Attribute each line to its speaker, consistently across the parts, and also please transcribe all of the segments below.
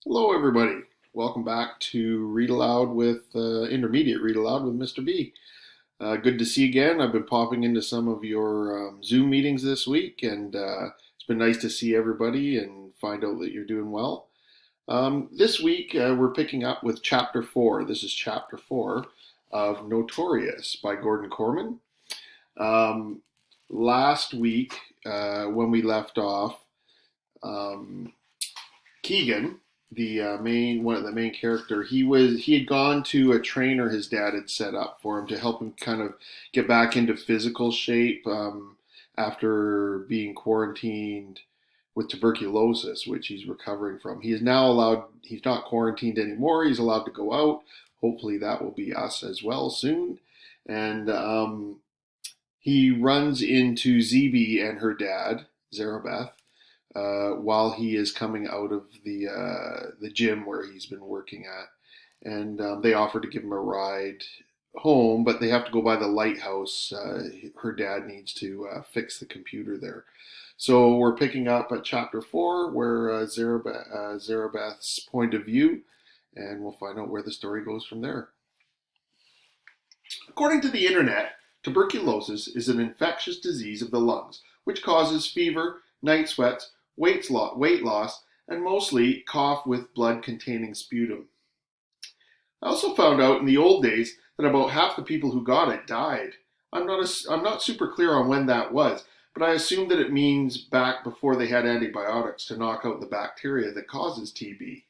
Speaker 1: Hello, everybody. Welcome back to Read Aloud with Intermediate Read Aloud with Mr. B. Good to see you again. I've been popping into some of your Zoom meetings this week, and it's been nice to see everybody and find out that you're doing well. This week, we're picking up with Chapter 4. This is Chapter 4 of Notorious by Gordon Corman. Um, Last week, when we left off, um, Keegan, the main one of the main character, he had gone to a trainer his dad had set up for him to help him kind of get back into physical shape after being quarantined with tuberculosis, which he's recovering from. He is now allowed. He's not quarantined anymore. He's allowed to go out. Hopefully, that will be us as well soon. And he runs into ZB and her dad, Zarabeth, while he is coming out of the gym where he's been working at, and they offer to give him a ride home, but they have to go by the lighthouse. Her dad needs to fix the computer there. So we're picking up at chapter 4, where Zarabeth's point of view, and we'll find out where the story goes from there. According to the internet, tuberculosis is an infectious disease of the lungs, which causes fever, night sweats, weight loss, and mostly cough with blood-containing sputum. I also found out in the old days that about half the people who got it died. I'm not super clear on when that was, but I assume that it means back before they had antibiotics to knock out the bacteria that causes TB.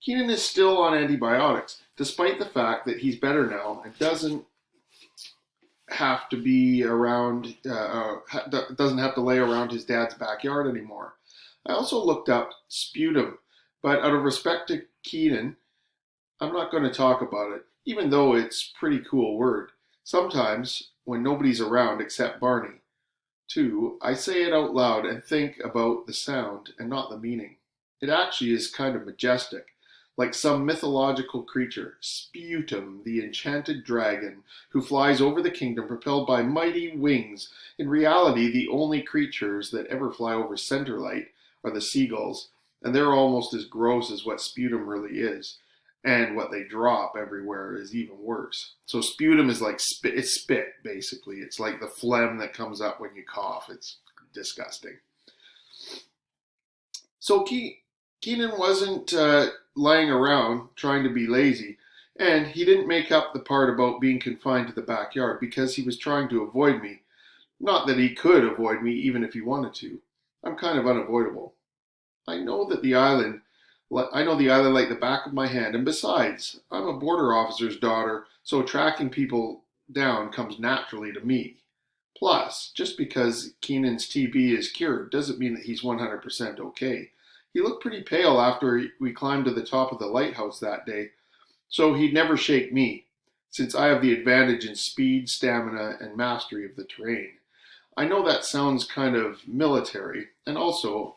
Speaker 1: Keenan is still on antibiotics, despite the fact that he's better now and doesn't have to be around, doesn't have to lay around his dad's backyard anymore. I also looked up sputum, but out of respect to Keenan, I'm not going to talk about it, even though it's a pretty cool word. Sometimes, when nobody's around except Barney, too, I say it out loud and think about the sound and not the meaning. It actually is kind of majestic, like some mythological creature, Sputum, the enchanted dragon, who flies over the kingdom propelled by mighty wings. In reality, the only creatures that ever fly over Centerlight are the seagulls, and they're almost as gross as what Sputum really is. And what they drop everywhere is even worse. So sputum is like spit, it's spit, basically. It's like the phlegm that comes up when you cough. It's disgusting. So Keenan wasn't lying around trying to be lazy, and he didn't make up the part about being confined to the backyard because he was trying to avoid me. Not that he could avoid me even if he wanted to. I'm kind of unavoidable. I know that the island. I know the island like the back of my hand, and besides, I'm a border officer's daughter, so tracking people down comes naturally to me. Plus, just because Keenan's TB is cured doesn't mean that he's 100% okay. He looked pretty pale after we climbed to the top of the lighthouse that day, so he'd never shake me, since I have the advantage in speed, stamina, and mastery of the terrain. I know that sounds kind of military, and also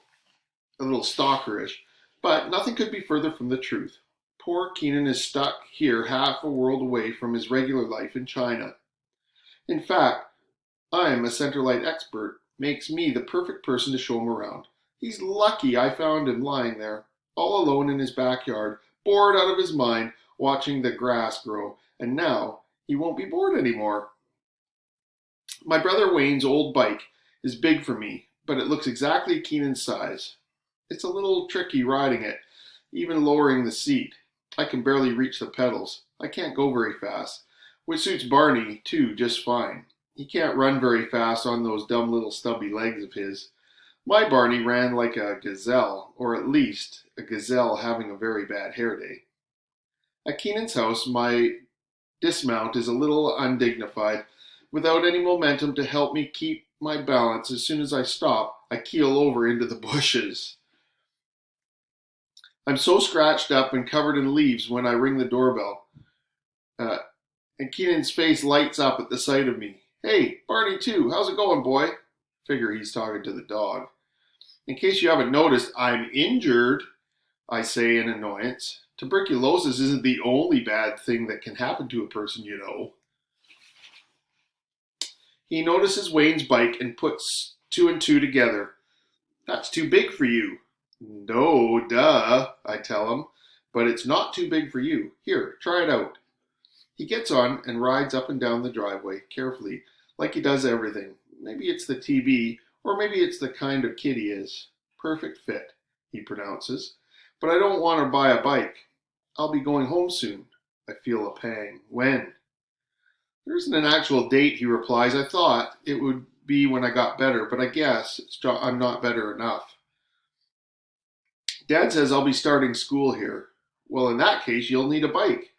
Speaker 1: a little stalkerish, but nothing could be further from the truth. Poor Keenan is stuck here half a world away from his regular life in China. In fact, I'm a Centerlight expert, makes me the perfect person to show him around. He's lucky I found him lying there, all alone in his backyard, bored out of his mind, watching the grass grow, and now he won't be bored anymore. My brother Wayne's old bike is big for me, but it looks exactly Keenan's size. It's a little tricky riding it, even lowering the seat. I can barely reach the pedals. I can't go very fast, which suits Barney, too, just fine. He can't run very fast on those dumb little stubby legs of his. My Barney ran like a gazelle, or at least a gazelle having a very bad hair day. At Keenan's house, my dismount is a little undignified. Without any momentum to help me keep my balance, as soon as I stop, I keel over into the bushes. I'm so scratched up and covered in leaves when I ring the doorbell, uh, and Keenan's face lights up at the sight of me. Hey, Barney too, how's it going, boy? Figure he's talking to the dog. In case you haven't noticed, I'm injured, I say in annoyance. Tuberculosis isn't the only bad thing that can happen to a person, you know. He notices Wayne's bike and puts two and two together. That's too big for you. No, duh, I tell him, but it's not too big for you. Here, try it out. He gets on and rides up and down the driveway carefully, like he does everything. Maybe it's the TB, or maybe it's the kind of kid he is. Perfect fit, he pronounces. But I don't want to buy a bike. I'll be going home soon. I feel a pang. When? There isn't an actual date, he replies. I thought it would be when I got better, but I guess I'm not better enough. Dad says I'll be starting school here. Well, in that case, you'll need a bike.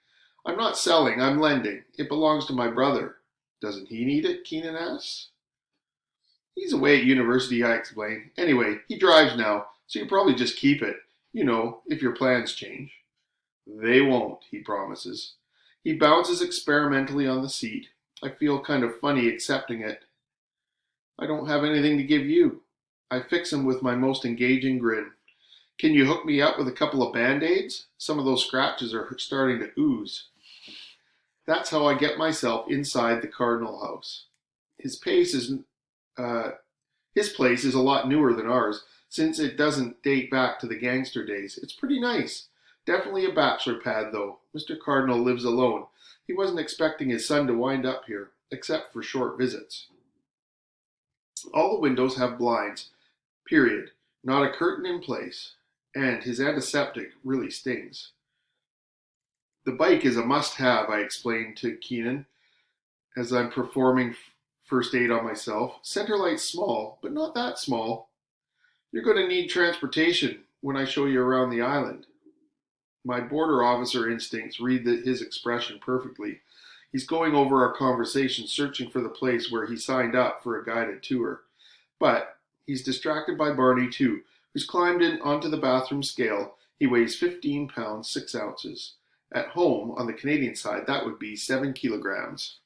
Speaker 1: I'm not selling, I'm lending. It belongs to my brother. Doesn't he need it? Keenan asks. He's away at university, I explain. Anyway, he drives now, so you probably just keep it. You know, if your plans change. They won't, he promises. He bounces experimentally on the seat. I feel kind of funny accepting it. I don't have anything to give you. I fix him with my most engaging grin. Can you hook me up with a couple of band-aids? Some of those scratches are starting to ooze. That's how I get myself inside the Cardinal house. His pace is, uh, his place is a lot newer than ours, since it doesn't date back to the gangster days. It's pretty nice. Definitely a bachelor pad, though. Mr. Cardinal lives alone. He wasn't expecting his son to wind up here, except for short visits. All the windows have blinds, period. Not a curtain in place. And his antiseptic really stings. The bike is a must-have, I explained to Keenan as I'm performing first aid on myself. Centerlight's small, but not that small. You're going to need transportation when I show you around the island. My border officer instincts read his expression perfectly. He's going over our conversation, searching for the place where he signed up for a guided tour. But he's distracted by Barney, too, who's climbed in onto the bathroom scale. He weighs 15 pounds, 6 ounces. At home, on the Canadian side, that would be 7 kilograms.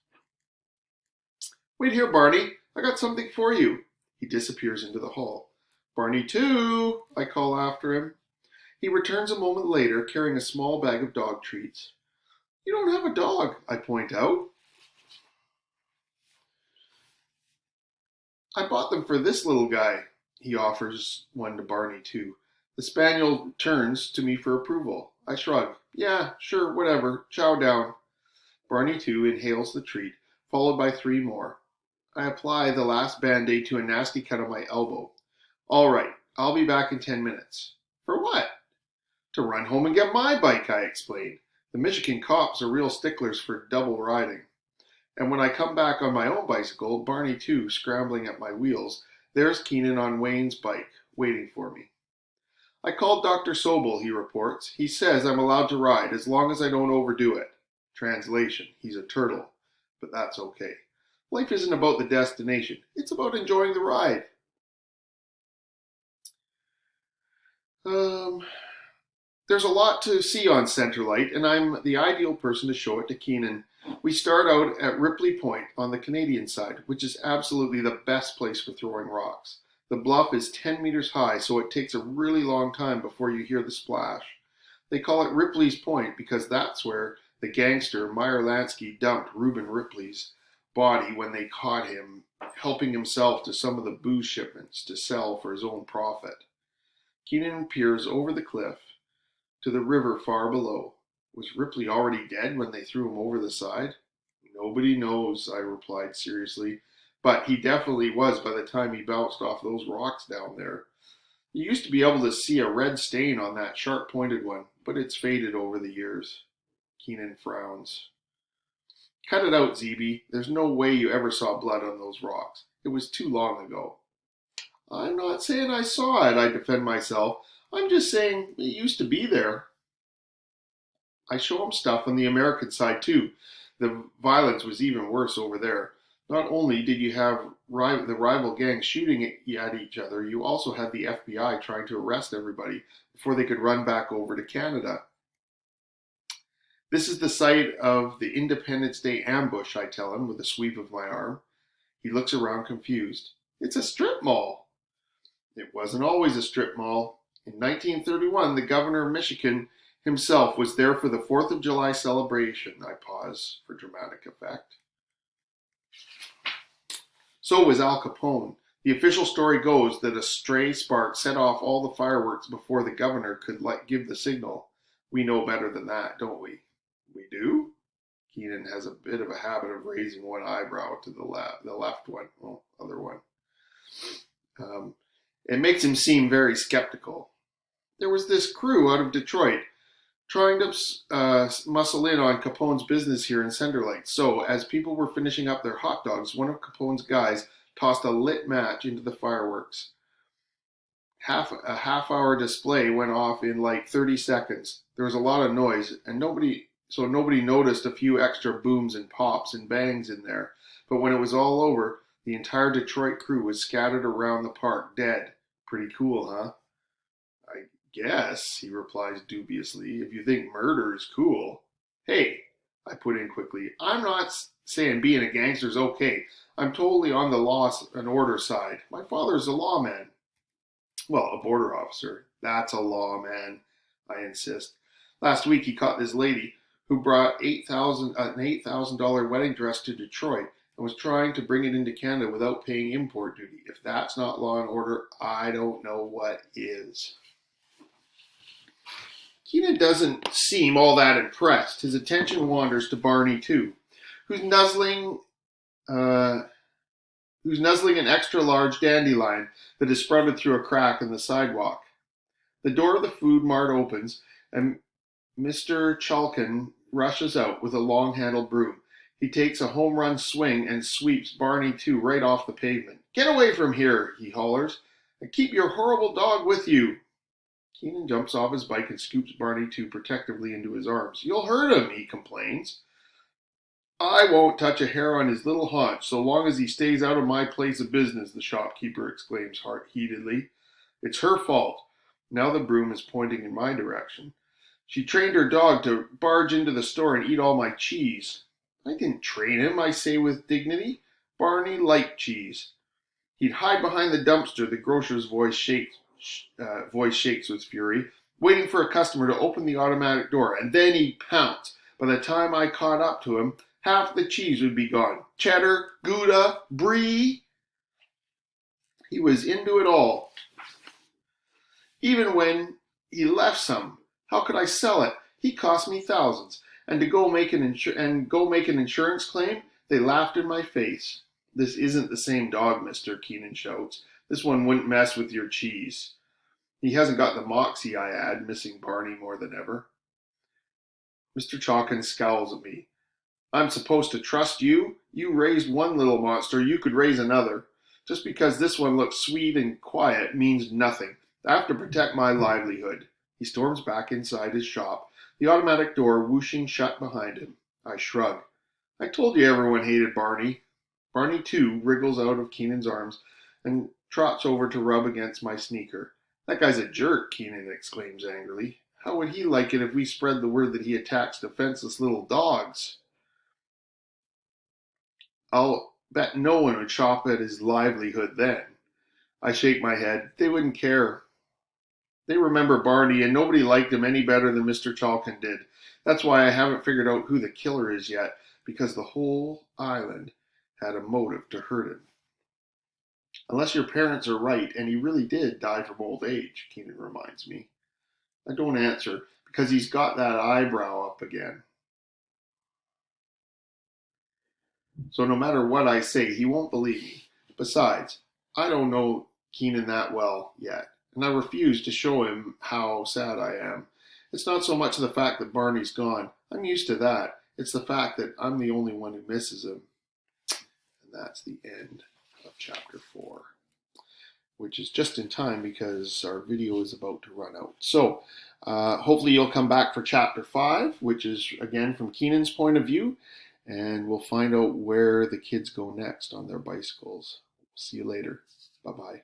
Speaker 1: Wait here, Barney. I got something for you. He disappears into the hall. Barney, too, I call after him. He returns a moment later, carrying a small bag of dog treats. You don't have a dog, I point out. I bought them for this little guy. He offers one to Barney, too. The spaniel turns to me for approval. I shrug. Yeah, sure, whatever. Chow down. Barney, too, inhales the treat, followed by 3 more. I apply the last band-aid to a nasty cut on my elbow. All right, I'll be back in 10 minutes. For what? To run home and get my bike, I explain. The Michigan cops are real sticklers for double riding. And when I come back on my own bicycle, Barney too, scrambling at my wheels, there's Keenan on Wayne's bike, waiting for me. I called Dr. Sobel, he reports. He says I'm allowed to ride as long as I don't overdo it. Translation, he's a turtle. But that's okay. Life isn't about the destination. It's about enjoying the ride. There's a lot to see on Centerlight, and I'm the ideal person to show it to Keenan. We start out at Ripley Point on the Canadian side, which is absolutely the best place for throwing rocks. The bluff is 10 meters high, so it takes a really long time before you hear the splash. They call it Ripley's Point because that's where the gangster Meyer Lansky dumped Reuben Ripley's body when they caught him helping himself to some of the booze shipments to sell for his own profit. Keenan peers over the cliff to the river far below. Was Ripley already dead when they threw him over the side? Nobody knows, I replied seriously, but he definitely was by the time he bounced off those rocks down there. You used to be able to see a red stain on that sharp-pointed one, but it's faded over the years. Keenan frowns. Cut it out, Zeeby. There's no way you ever saw blood on those rocks. It was too long ago. I'm not saying I saw it, I defend myself. I'm just saying it used to be there. I show him stuff on the American side too. The violence was even worse over there. Not only did you have the rival gangs shooting at each other, you also had the FBI trying to arrest everybody before they could run back over to Canada. This is the site of the Independence Day ambush, I tell him with a sweep of my arm. He looks around confused. It's a strip mall. It wasn't always a strip mall. In 1931, the governor of Michigan himself was there for the 4th of July celebration. I pause for dramatic effect. So was Al Capone. The official story goes that a stray spark set off all the fireworks before the governor could give the signal. We know better than that, don't we? We do? Keenan has a bit of a habit of raising one eyebrow to the left one, other one. It makes him seem very skeptical. There was this crew out of Detroit trying to muscle in on Capone's business here in Center Lake. So, as people were finishing up their hot dogs, one of Capone's guys tossed a lit match into the fireworks. A half-hour display went off in like 30 seconds. There was a lot of noise, and nobody noticed a few extra booms and pops and bangs in there. But when it was all over, the entire Detroit crew was scattered around the park, dead. Pretty cool, huh? I guess, he replies dubiously, if you think murder is cool. Hey, I put in quickly, I'm not saying being a gangster's okay. I'm totally on the law and order side. My father's a lawman. Well, a border officer. That's a lawman, I insist. Last week he caught this lady who brought an $8,000 wedding dress to Detroit and was trying to bring it into Canada without paying import duty. If that's not law and order, I don't know what is. Keenan doesn't seem all that impressed. His attention wanders to Barney, too, who's nuzzling an extra-large dandelion that is sprouted through a crack in the sidewalk. The door of the food mart opens, and Mr. Chalkin rushes out with a long-handled broom. He takes a home-run swing and sweeps Barney, too, right off the pavement. Get away from here, he hollers, and keep your horrible dog with you. Keenan jumps off his bike and scoops Barney, too, protectively into his arms. You'll hurt him, he complains. I won't touch a hair on his little haunch so long as he stays out of my place of business, the shopkeeper exclaims heatedly. It's her fault. Now the broom is pointing in my direction. She trained her dog to barge into the store and eat all my cheese. I didn't train him, I say with dignity. Barney liked cheese. He'd hide behind the dumpster, the grocer's voice shakes with fury, waiting for a customer to open the automatic door, and then he'd pounce. By the time I caught up to him, half the cheese would be gone. Cheddar, Gouda, Brie. He was into it all. Even when he left some, how could I sell it? He cost me thousands. And to go make an insurance claim, they laughed in my face. This isn't the same dog, mister, Keenan shouts. This one wouldn't mess with your cheese. He hasn't got the moxie, I add, missing Barney more than ever. Mr. Chalkin scowls at me. I'm supposed to trust you? You raised one little monster, you could raise another. Just because this one looks sweet and quiet means nothing. I have to protect my livelihood. He storms back inside his shop, the automatic door whooshing shut behind him. I shrug. I told you everyone hated Barney. Barney, too, wriggles out of Keenan's arms and trots over to rub against my sneaker. That guy's a jerk, Keenan exclaims angrily. How would he like it if we spread the word that he attacks defenseless little dogs? I'll bet no one would chop at his livelihood then. I shake my head. They wouldn't care. They remember Barney, and nobody liked him any better than Mr. Chalkin did. That's why I haven't figured out who the killer is yet, because the whole island had a motive to hurt him. Unless your parents are right, and he really did die from old age, Keenan reminds me. I don't answer, because he's got that eyebrow up again. So no matter what I say, he won't believe me. Besides, I don't know Keenan that well yet, and I refuse to show him how sad I am. It's not so much the fact that Barney's gone. I'm used to that. It's the fact that I'm the only one who misses him. And that's the end of chapter 4, which is just in time because our video is about to run out. So hopefully you'll come back for chapter 5, which is again from Keenan's point of view, and we'll find out where the kids go next on their bicycles. See you later. Bye-bye.